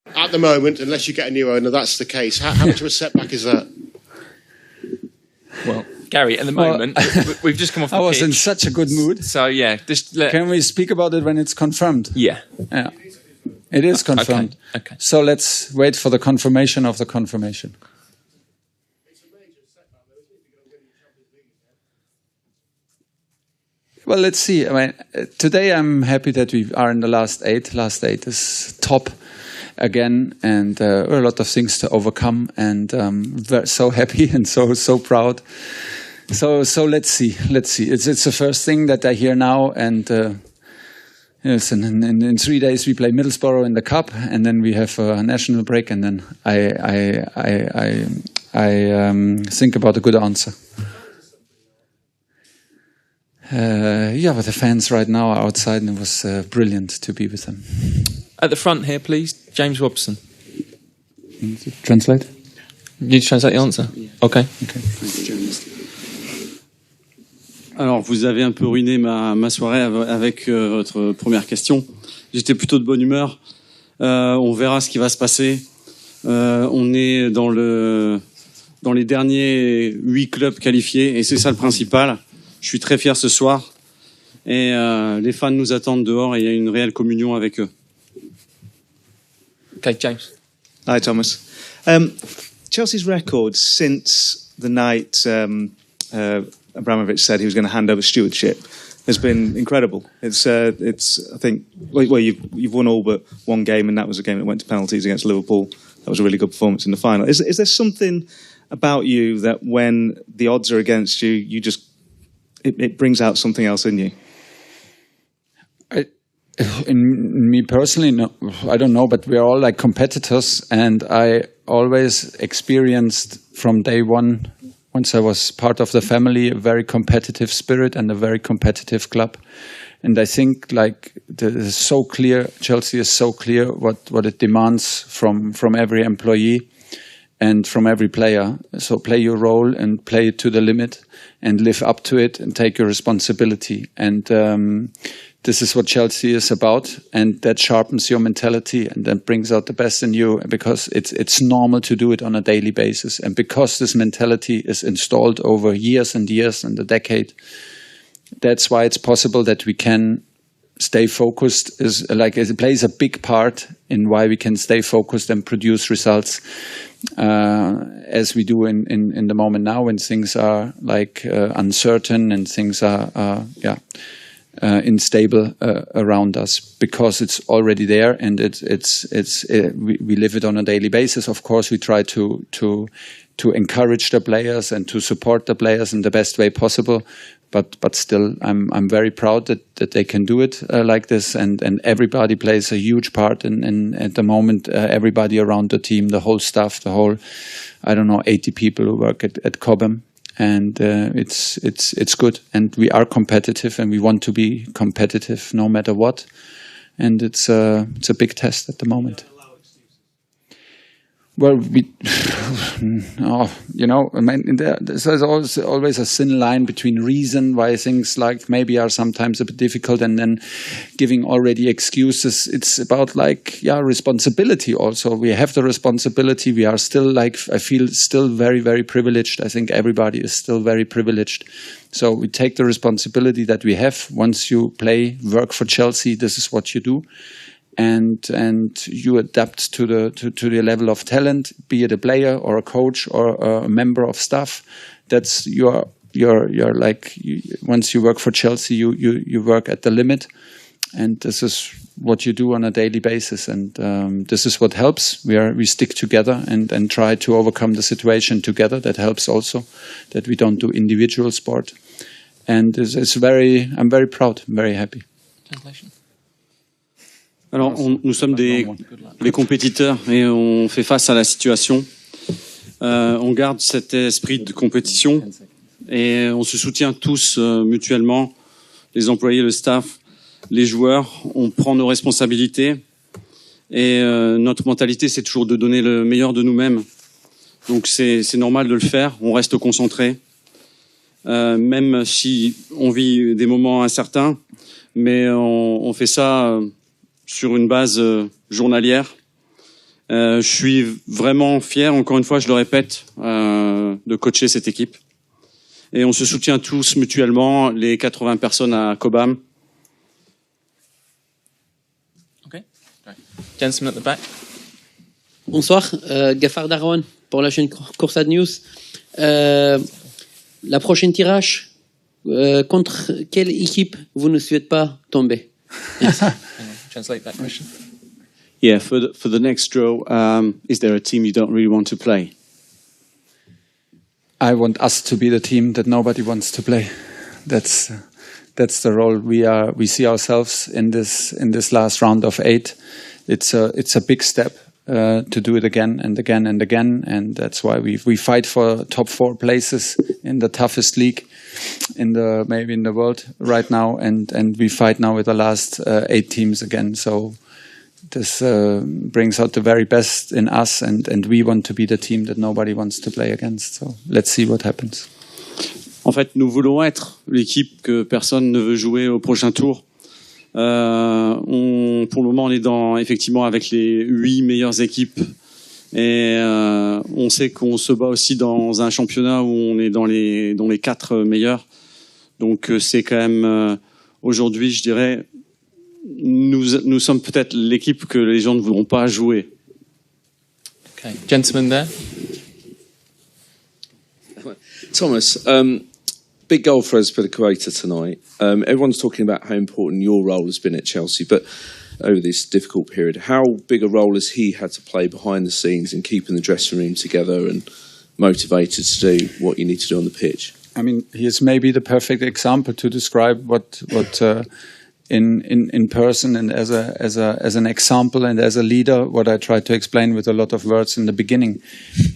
At the moment, unless you get a new owner, that's the case. How much of a setback is that? Well, Gary, at the moment, we've just come off the pitch. I was in such a good mood. So, yeah. Can we speak about it when it's confirmed? Yeah. It is confirmed. Okay. So let's wait for the confirmation of the confirmation. Well, let's see. I mean, today I'm happy that we are in the last eight. Last eight is top again, and a lot of things to overcome. And so happy and so proud. So let's see. It's the first thing that I hear now, and yes, in 3 days we play Middlesbrough in the cup, and then we have a national break, and then I think about a good answer. But the fans right now are outside, and it was brilliant to be with them. At the front here, please, James Robson. Translate? You translate the answer? Yeah. Okay. Alors, vous avez un peu ruiné ma soirée avec votre première question. J'étais plutôt de bonne humeur. On verra ce qui va se passer. On est dans les derniers 8 clubs qualifiés, et c'est ça le principal. Je suis très fier ce soir, et les fans nous attendent dehors, et il y a une réelle communion avec eux. Okay, James. Hi, Thomas. Chelsea's record since the night Abramovich said he was going to hand over stewardship has been incredible. It's I think, well, you've won all but one game, and that was a game that went to penalties against Liverpool. That was a really good performance in the final. Is there something about you that when the odds are against you, you just it brings out something else in you? In me personally, no, I don't know, but we're all like competitors, and I always experienced from day one, once I was part of the family, a very competitive spirit and a very competitive club. And I think like it's so clear, Chelsea is so clear what it demands from every employee and from every player. So play your role and play it to the limit and live up to it and take your responsibility. And this is what Chelsea is about, and that sharpens your mentality and that brings out the best in you, because it's normal to do it on a daily basis. And because this mentality is installed over years and years and a decade, that's why it's possible that we can stay focused. It plays a big part in why we can stay focused and produce results as we do in the moment now, when things are uncertain and things are unstable around us, because it's already there, and we live it on a daily basis. Of course, we try to encourage the players and to support the players in the best way possible. But still, I'm very proud that they can do it like this, and everybody plays a huge part in at the moment. Everybody around the team, the whole staff, 80 people who work at Cobham. And it's good, and we are competitive, and we want to be competitive no matter what. And it's a big test at the moment. Well, there's always a thin line between reason why things like maybe are sometimes a bit difficult, and then giving already excuses. It's about responsibility also. We have the responsibility. We are still I feel still very, very privileged. I think everybody is still very privileged. So we take the responsibility that we have. Once you work for Chelsea, this is what you do. And you adapt to the level of talent, be it a player or a coach or a member of staff. That's once you work for Chelsea, you work at the limit, and this is what you do on a daily basis. And this is what helps. We stick together and try to overcome the situation together. That helps also, that we don't do individual sport. And I'm very proud, I'm very happy. Translation. Alors, nous sommes des compétiteurs, et on fait face à la situation. On garde cet esprit de compétition, et on se soutient tous mutuellement, les employés, le staff, les joueurs. On prend nos responsabilités, et notre mentalité, c'est toujours de donner le meilleur de nous-mêmes. Donc c'est normal de le faire, on reste concentré, même si on vit des moments incertains, mais on fait ça sur une base journalière, Je suis vraiment fier, encore une fois, je le répète, de coacher cette équipe. Et on se soutient tous mutuellement, les 80 personnes à Cobham. Okay. Right. Gentleman at the back. Bonsoir, Gafar Darwan pour la chaîne Coursade News. La prochaine tirage, contre quelle équipe vous ne souhaitez pas tomber? Translate that question. Yeah, for the next draw, is there a team you don't really want to play? I want us to be the team that nobody wants to play. That's the role we see ourselves in this last round of 8. It's a big step to do it again and again and again, and that's why we fight for top 4 places in the toughest league maybe in the world right now, and we fight now with the last 8 teams again. So this brings out the very best in us, and we want to be the team that nobody wants to play against. So let's see what happens. En fait, nous voulons être l'équipe que personne ne veut jouer au prochain tour. Pour le moment, on est effectivement avec les 8 meilleures équipes, et on sait qu'on se bat aussi dans un championnat où on est dans les 4 meilleurs. Donc c'est quand même aujourd'hui, je dirais, nous sommes peut-être l'équipe que les gens ne voudront pas jouer. Okay, gentleman there. Thomas, big goal for Azpilicueta tonight. Everyone's talking about how important your role has been at Chelsea, but over this difficult period, how big a role has he had to play behind the scenes in keeping the dressing room together and motivated to do what you need to do on the pitch? I mean, he is maybe the perfect example to describe what in person and as an example and as a leader, what I tried to explain with a lot of words in the beginning.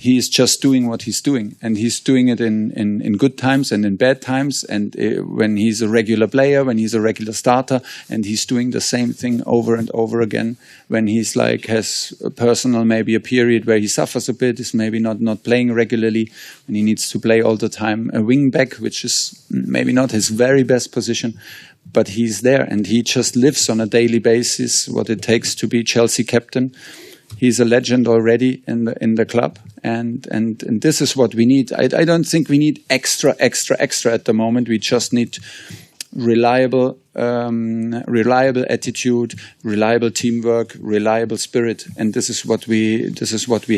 He is just doing what he's doing, and he's doing it in good times and in bad times, and when he's a regular player, when he's a regular starter, and he's doing the same thing over and over again. When he's has a personal, maybe a period where he suffers a bit, is maybe not playing regularly, when he needs to play all the time a wing back, which is maybe not his very best position. But he's there, and he just lives on a daily basis what it takes to be Chelsea captain. He's a legend already in the club, and this is what we need. I don't think we need extra at the moment. We just need reliable attitude, reliable teamwork, reliable spirit, and this is what we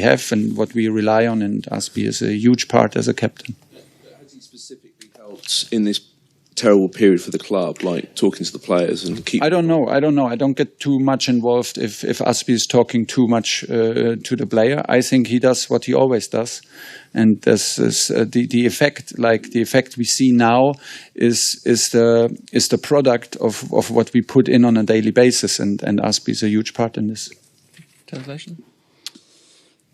have and what we rely on. And Azpi is a huge part as a captain. Has he specifically helped in this terrible period for the club, like talking to the players and keep? I don't know. I don't get too much involved if Azpi is talking too much to the player. I think he does what he always does, and this is the effect. Like the effect we see now is the product of what we put in on a daily basis, and Azpi is a huge part in this. Translation.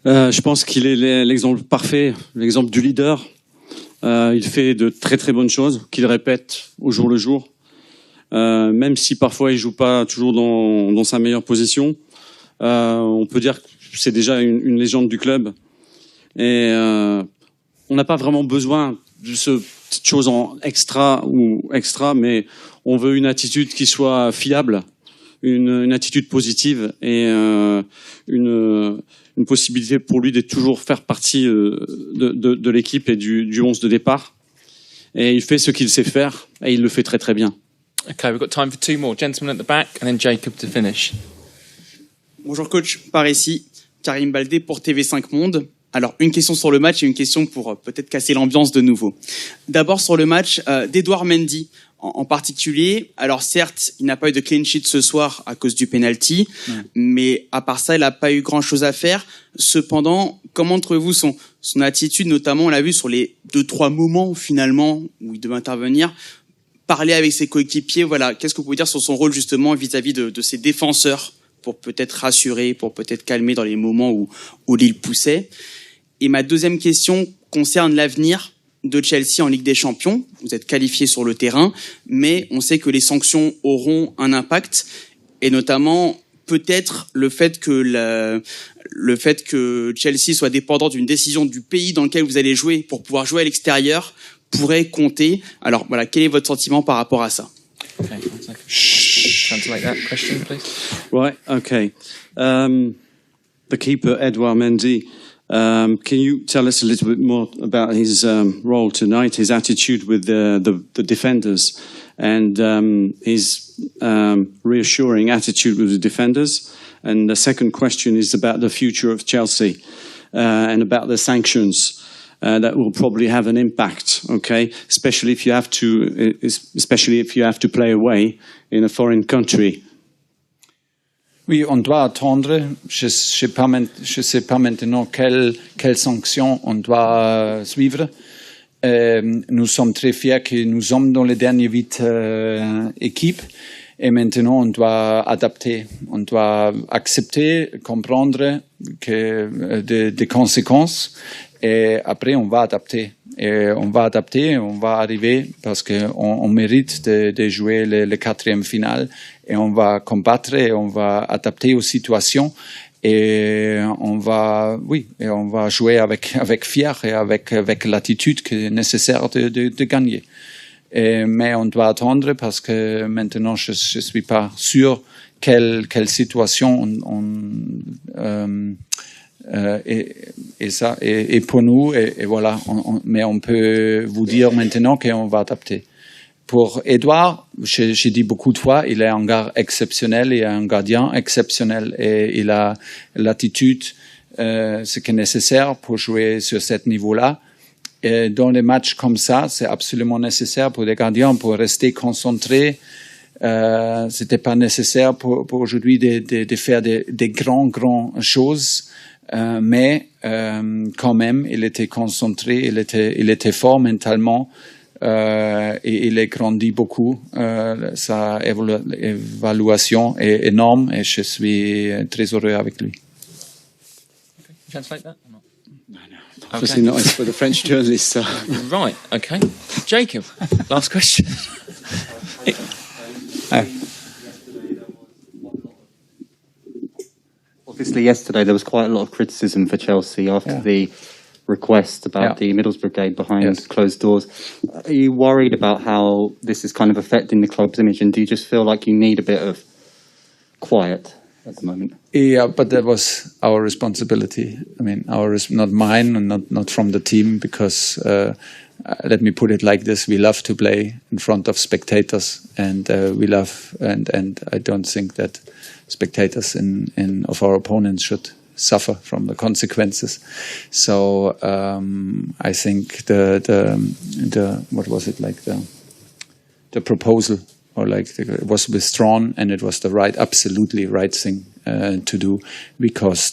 Je pense qu'il est l'exemple parfait, l'exemple du leader. Il fait de très très bonnes choses qu'il répète au jour le jour, même si parfois il joue pas toujours dans sa meilleure position. On peut dire que c'est déjà une légende du club, et on n'a pas vraiment besoin de ce petite chose en extra, mais on veut une attitude qui soit fiable, une attitude positive, et une possibilité pour lui de toujours faire partie de l'équipe et du 11 de départ. Et il fait ce qu'il sait faire, et il le fait très très bien. Okay, we've got time for 2 more. Gentleman at the back, and then Jacob to finish. Bonjour coach, par ici, Karim Baldé pour TV5 Monde. Alors, une question sur le match et une question pour peut-être casser l'ambiance de nouveau. D'abord sur le match d'Edouard Mendy en particulier. Alors certes, il n'a pas eu de clean sheet ce soir à cause du penalty, mais à part ça, il n'a pas eu grand-chose à faire. Cependant, comment trouvez-vous son attitude, notamment on l'a vu sur les 2-3 moments finalement où il devait intervenir, parler avec ses coéquipiers, voilà, qu'est-ce que vous pouvez dire sur son rôle justement vis-à-vis de ses défenseurs pour peut-être rassurer, pour peut-être calmer dans les moments où Lille poussait. Et ma deuxième question concerne l'avenir de Chelsea en Ligue des Champions. Vous êtes qualifié sur le terrain, mais on sait que les sanctions auront un impact, et notamment peut-être le fait que Chelsea soit dépendant d'une décision du pays dans lequel vous allez jouer pour pouvoir jouer à l'extérieur pourrait compter. Alors voilà, quel est votre sentiment par rapport à ça? Okay, one second. Translate that question, please. Right, okay. the keeper, Edouard Mendy. Can you tell us a little bit more about his role tonight, his attitude with the defenders, and his reassuring attitude with the defenders? And the second question is about the future of Chelsea and about the sanctions that will probably have an impact. Okay, especially if you have to play away in a foreign country. Oui, on doit attendre. Je sais pas maintenant quelles sanctions on doit suivre. Nous sommes très fiers que nous sommes dans les dernières 8 équipes. Et maintenant, on doit adapter. On doit accepter, comprendre que des conséquences. Et après, on va adapter. Et on va adapter, on va arriver parce qu'on mérite de jouer le 4e finale. Et on va combattre et on va adapter aux situations. Et on va jouer avec fier et avec l'attitude qui est nécessaire de gagner. Mais on doit attendre parce que maintenant je suis pas sûr quelle situation et pour nous et voilà. Mais on peut vous dire maintenant qu'on va adapter. Pour Edouard, j'ai dit beaucoup de fois, il est un gars exceptionnel, il est un gardien exceptionnel et il a l'attitude, ce qui est nécessaire pour jouer sur ce niveau-là. Et dans les matchs comme ça, c'est absolument nécessaire pour les gardiens pour rester concentrés. C'était pas nécessaire pour aujourd'hui de faire des grandes choses, mais quand même, il était concentré, il était fort mentalement. Et il a grandi beaucoup. Sa évaluation est énorme et je suis très heureux avec lui. Translate that or not? No. Obviously not. It's for the French journalists. So. Right. Okay. Jacob, last question. Obviously, yesterday there was quite a lot of criticism for Chelsea after the request about the Middlesbrough game behind closed doors. Are you worried about how this is kind of affecting the club's image, and do you just feel like you need a bit of quiet at the moment? Yeah, but that was our responsibility. I mean, not mine and not from the team, because let me put it like this: we love to play in front of spectators, and we love, and I don't think that spectators of our opponents should suffer from the consequences. So I think the what was it like the proposal or like it was withdrawn, and it was absolutely right thing to do, because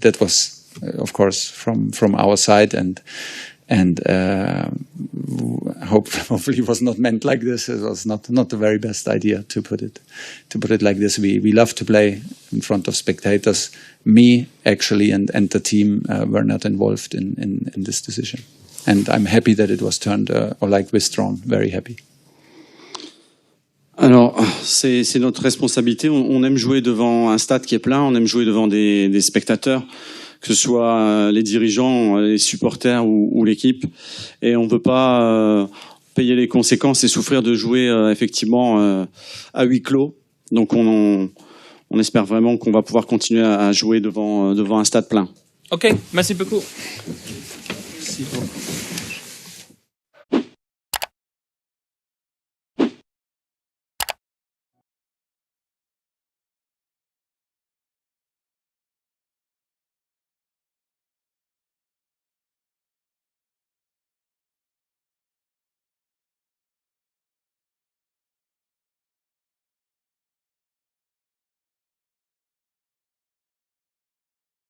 that was of course from our side, and hopefully it was not meant like this. It was not the very best idea to put it like this. We love to play in front of spectators. Me actually and the team were not involved in this decision, and I'm happy that it was turned withdrawn. Very happy. Alors, c'est notre responsabilité. On aime jouer devant un stade qui est plein, on aime jouer devant des spectateurs, que ce soit les dirigeants, les supporters ou l'équipe. Et on ne peut pas payer les conséquences et souffrir de jouer effectivement à huis clos. Donc on espère vraiment qu'on va pouvoir continuer à jouer devant un stade plein. Ok, merci beaucoup. Merci beaucoup.